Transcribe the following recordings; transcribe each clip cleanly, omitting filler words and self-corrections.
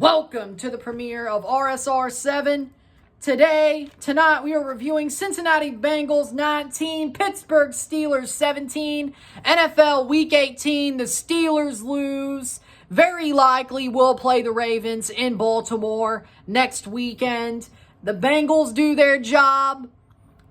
Welcome to the premiere of RSR7. Tonight, we are reviewing Cincinnati Bengals 19, Pittsburgh Steelers 17, NFL Week 18. The Steelers lose. Very likely will play the Ravens in Baltimore next weekend. The Bengals do their job.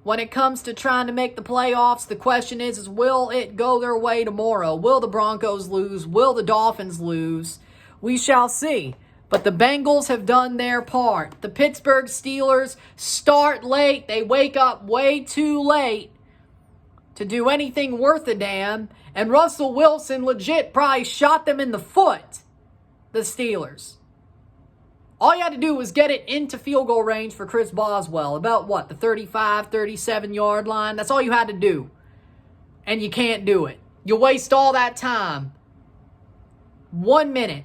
When it comes to trying to make the playoffs, the question is will it go their way tomorrow? Will the Broncos lose? Will the Dolphins lose? We shall see. But the Bengals have done their part. The Pittsburgh Steelers start late. They wake up way too late to do anything worth a damn. And Russell Wilson legit probably shot them in the foot, the Steelers. All you had to do was get it into field goal range for Chris Boswell. About what, the 35, 37-yard line? That's all you had to do. And you can't do it. You waste all that time. 1 minute.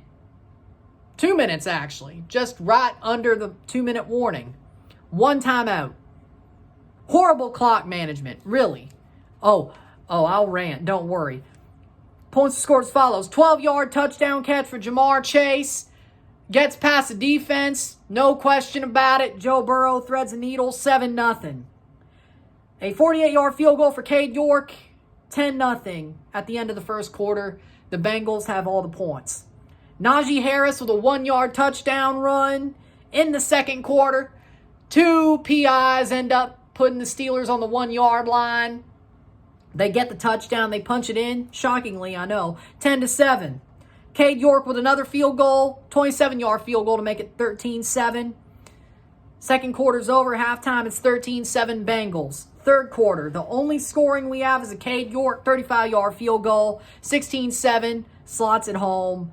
2 minutes, actually. Just right under the 2-minute warning. One timeout. Horrible clock management. Really. Oh, I'll rant. Don't worry. Points scored as follows. 12-yard touchdown catch for Ja'Marr Chase. Gets past the defense. No question about it. Joe Burrow threads the needle. 7-0. A 48-yard field goal for Cade York. 10-0 at the end of the first quarter. The Bengals have all the points. Najee Harris with a 1-yard touchdown run in the second quarter. 2 PIs end up putting the Steelers on the 1-yard line. They get the touchdown. They punch it in. Shockingly, I know. 10-7. Cade York with another field goal. 27-yard field goal to make it 13-7. Second quarter's over. Halftime, it's 13-7 Bengals. Third quarter, the only scoring we have is a Cade York 35-yard field goal. 16-7. Slots it home.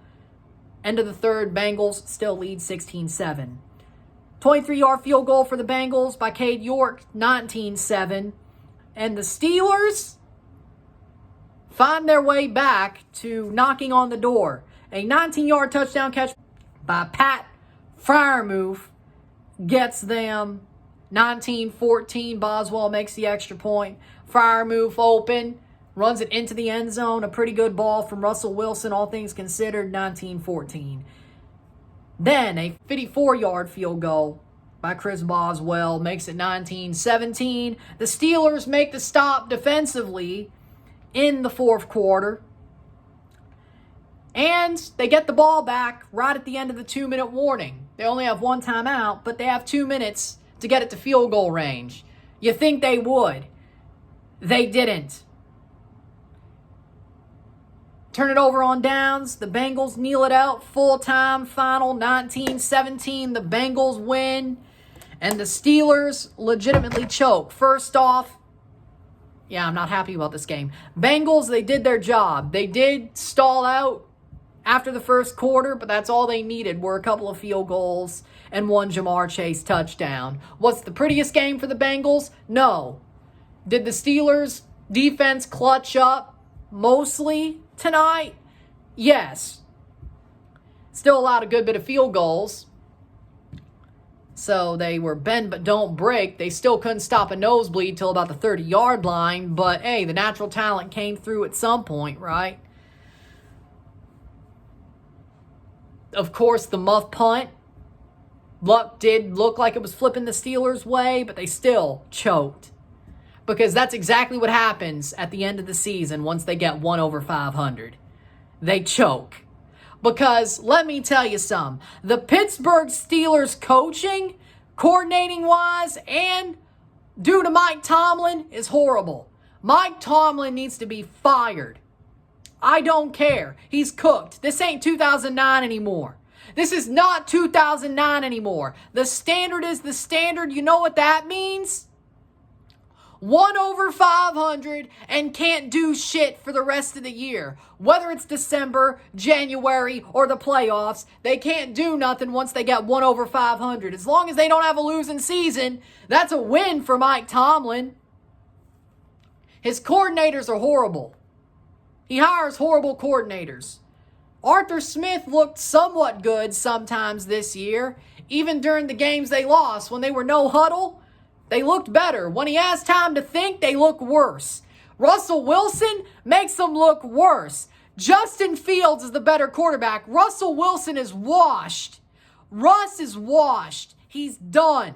End of the third, Bengals still lead 16-7. 23-yard field goal for the Bengals by Cade York, 19-7. And the Steelers find their way back to knocking on the door. A 19-yard touchdown catch by Pat Freiermuth gets them 19-14. Boswell makes the extra point. Freiermuth open. Runs it into the end zone. A pretty good ball from Russell Wilson, all things considered, 19-14. Then a 54-yard field goal by Chris Boswell makes it 19-17. The Steelers make the stop defensively in the fourth quarter. And they get the ball back right at the end of the 2-minute warning. They only have one timeout, but they have 2 minutes to get it to field goal range. You think they would. They didn't. Turn it over on downs. The Bengals kneel it out. Full-time final, 19-17. The Bengals win. And the Steelers legitimately choke. First off, yeah, I'm not happy about this game. Bengals, they did their job. They did stall out after the first quarter, but that's all they needed were a couple of field goals and one Ja'Marr Chase touchdown. What's the prettiest game for the Bengals? No. Did the Steelers defense clutch up mostly tonight? Yes. Still allowed a good bit of field goals. So they were bend but don't break. They still couldn't stop a nosebleed till about the 30-yard line. But, hey, the natural talent came through at some point, right? Of course, the muff punt. Luck did look like it was flipping the Steelers' way, but they still choked. Because that's exactly what happens at the end of the season once they get 1/500. They choke. Because, let me tell you something, the Pittsburgh Steelers coaching, coordinating-wise, and due to Mike Tomlin is horrible. Mike Tomlin needs to be fired. I don't care. He's cooked. This ain't 2009 anymore. This is not 2009 anymore. The standard is the standard. You know what that means? 1/500 and can't do shit for the rest of the year. Whether it's December, January, or the playoffs, they can't do nothing once they get 1/500. As long as they don't have a losing season, that's a win for Mike Tomlin. His coordinators are horrible. He hires horrible coordinators. Arthur Smith looked somewhat good sometimes this year, even during the games they lost. When they were no huddle, they looked better. When he has time to think, they look worse. Russell Wilson makes them look worse. Justin Fields is the better quarterback. Russell Wilson is washed. Russ is washed. He's done.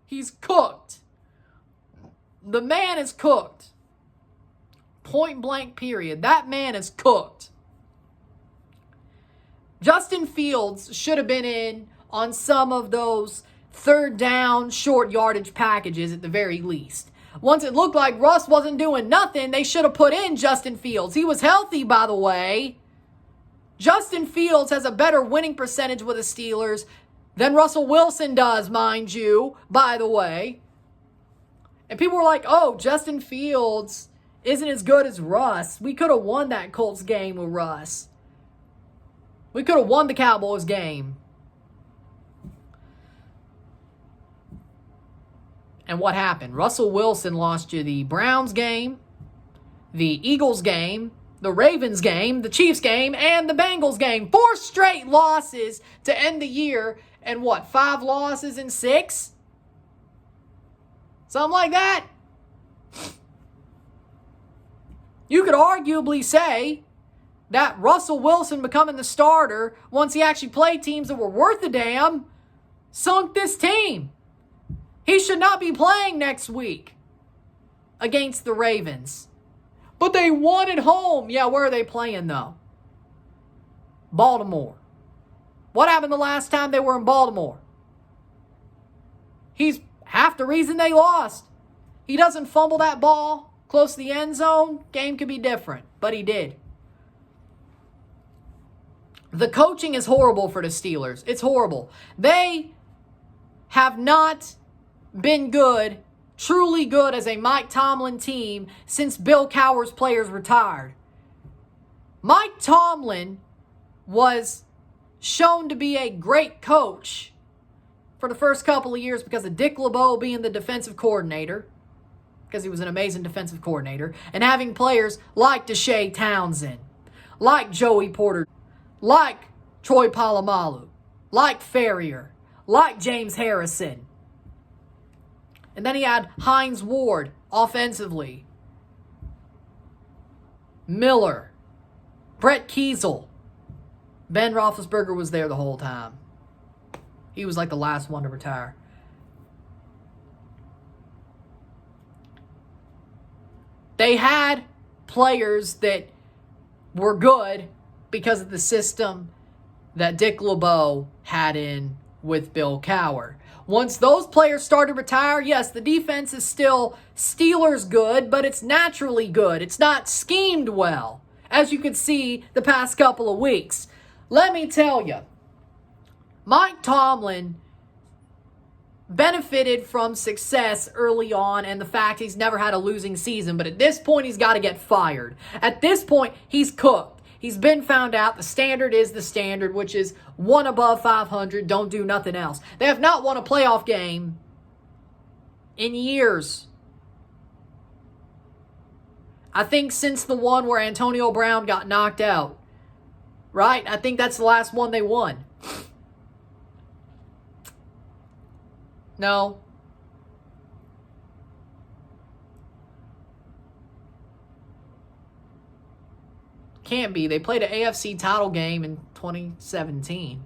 He's cooked. The man is cooked. Point blank period. That man is cooked. Justin Fields should have been in on some of those third down, short yardage packages at the very least. Once it looked like Russ wasn't doing nothing, they should have put in Justin Fields. He was healthy, by the way. Justin Fields has a better winning percentage with the Steelers than Russell Wilson does, mind you, by the way. And people were like, oh, Justin Fields isn't as good as Russ. We could have won that Colts game with Russ. We could have won the Cowboys game. And what happened? Russell Wilson lost you the Browns game, the Eagles game, the Ravens game, the Chiefs game, and the Bengals game. 4 straight losses to end the year. And what, 5 losses in 6? Something like that. You could arguably say that Russell Wilson becoming the starter, once he actually played teams that were worth a damn, sunk this team. He should not be playing next week against the Ravens. But they won at home. Yeah, where are they playing though? Baltimore. What happened the last time they were in Baltimore? He's half the reason they lost. He doesn't fumble that ball close to the end zone. Game could be different, but he did. The coaching is horrible for the Steelers. It's horrible. They have not been good, truly good as a Mike Tomlin team since Bill Cowher's players retired. Mike Tomlin was shown to be a great coach for the first couple of years because of Dick LeBeau being the defensive coordinator, because he was an amazing defensive coordinator, and having players like Deshae Townsend, like Joey Porter, like Troy Polamalu, like Ferrier, like James Harrison. And then he had Hines Ward offensively. Miller. Brett Kiesel. Ben Roethlisberger was there the whole time. He was like the last one to retire. They had players that were good because of the system that Dick LeBeau had in with Bill Cowher. Once those players started to retire, yes, the defense is still Steelers good, but it's naturally good. It's not schemed well, as you could see the past couple of weeks. Let me tell you, Mike Tomlin benefited from success early on and the fact he's never had a losing season, but at this point, he's got to get fired. At this point, he's cooked. He's been found out. The standard is the standard, which is 1 above 500. Don't do nothing else. They have not won a playoff game in years. I think since the one where Antonio Brown got knocked out. Right? I think that's the last one they won. No. Can't be. They played an AFC title game in 2017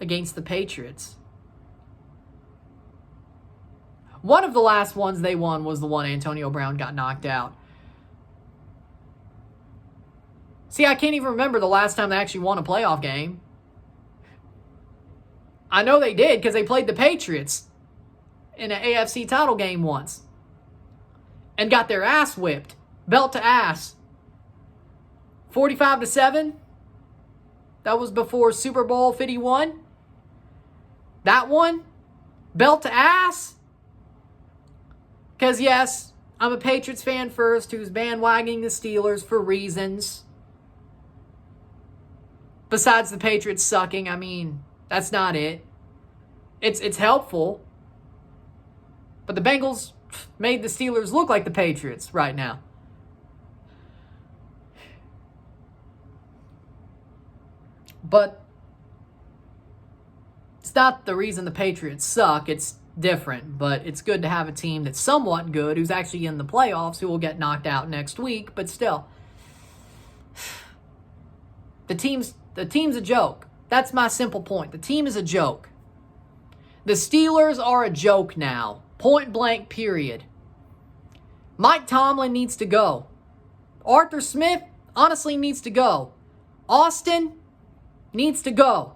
against the Patriots. One of the last ones they won was the one Antonio Brown got knocked out. See, I can't even remember the last time they actually won a playoff game. I know they did because they played the Patriots in an AFC title game once. And got their ass whipped. Belt to ass. 45-7. That was before Super Bowl 51. That one. Belt to ass. Because yes, I'm a Patriots fan first who's bandwagoning the Steelers for reasons. Besides the Patriots sucking, I mean, that's not it. It's helpful. But the Bengals made the Steelers look like the Patriots right now. But it's not the reason the Patriots suck. It's different. But it's good to have a team that's somewhat good, who's actually in the playoffs, who will get knocked out next week. But still, the The team's a joke. That's my simple point. The team is a joke. The Steelers are a joke now. Point blank, period. Mike Tomlin needs to go. Arthur Smith honestly needs to go. Austin needs to go.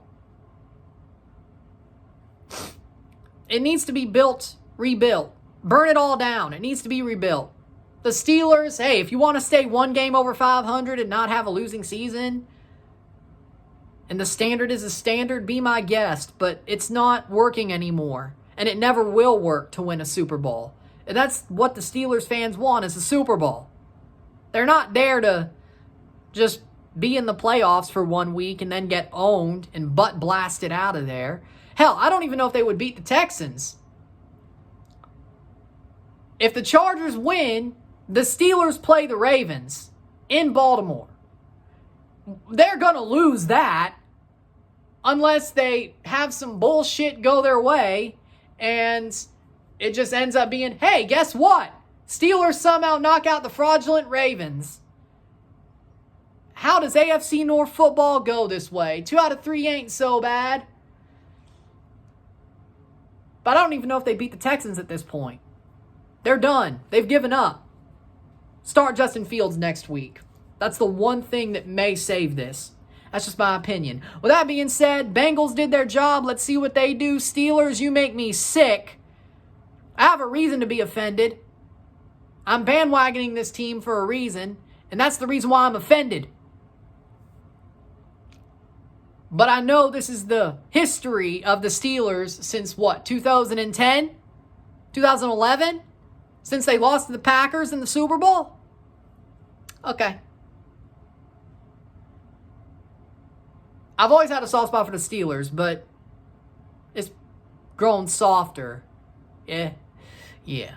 It needs to be built, rebuilt. Burn it all down. It needs to be rebuilt. The Steelers, hey, if you want to stay one game over 500 and not have a losing season, and the standard is a standard, be my guest. But it's not working anymore. And it never will work to win a Super Bowl. And that's what the Steelers fans want, is a Super Bowl. They're not there to just be in the playoffs for 1 week and then get owned and butt blasted out of there. Hell, I don't even know if they would beat the Texans. If the Chargers win, the Steelers play the Ravens in Baltimore. They're going to lose that unless they have some bullshit go their way and it just ends up being, hey, guess what? Steelers somehow knock out the fraudulent Ravens. How does AFC North football go this way? 2 out of 3 ain't so bad. But I don't even know if they beat the Texans at this point. They're done. They've given up. Start Justin Fields next week. That's the one thing that may save this. That's just my opinion. With that being said, Bengals did their job. Let's see what they do. Steelers, you make me sick. I have a reason to be offended. I'm bandwagoning this team for a reason, and that's the reason why I'm offended. But I know this is the history of the Steelers since what, 2010? 2011? Since they lost to the Packers in the Super Bowl? Okay. I've always had a soft spot for the Steelers, but it's grown softer. Yeah. I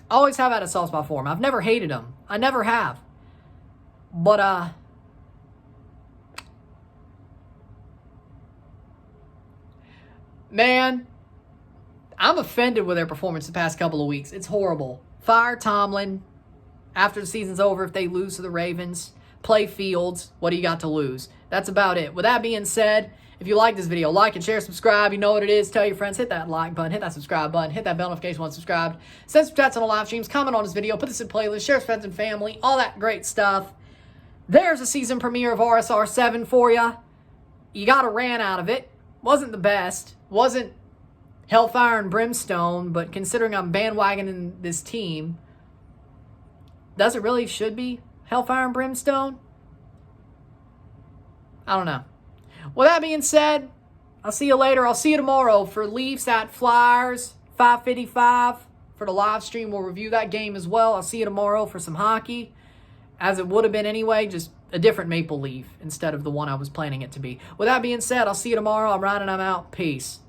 always have had a soft spot for them. I've never hated them. I never have. But, man, I'm offended with their performance the past couple of weeks. It's horrible. Fire Tomlin after the season's over if they lose to the Ravens. Play Fields. What do you got to lose? That's about it. With that being said, if you like this video, like and share, subscribe. You know what it is. Tell your friends. Hit that like button. Hit that subscribe button. Hit that bell notification once subscribed. Send some chats on the live streams. Comment on this video. Put this in playlist. Share with friends and family. All that great stuff. There's a season premiere of RSR7 for you. You got a rant out of it. Wasn't the best. Wasn't hellfire and brimstone, but considering I'm bandwagoning this team, does it really should be hellfire and brimstone? I don't know. With that being said, I'll see you later. I'll see you tomorrow for Leafs at Flyers, 5:55 for the live stream. We'll review that game as well. I'll see you tomorrow for some hockey, as it would have been anyway, just a different Maple Leaf instead of the one I was planning it to be. With that being said, I'll see you tomorrow. I'm Ryan and I'm out. Peace.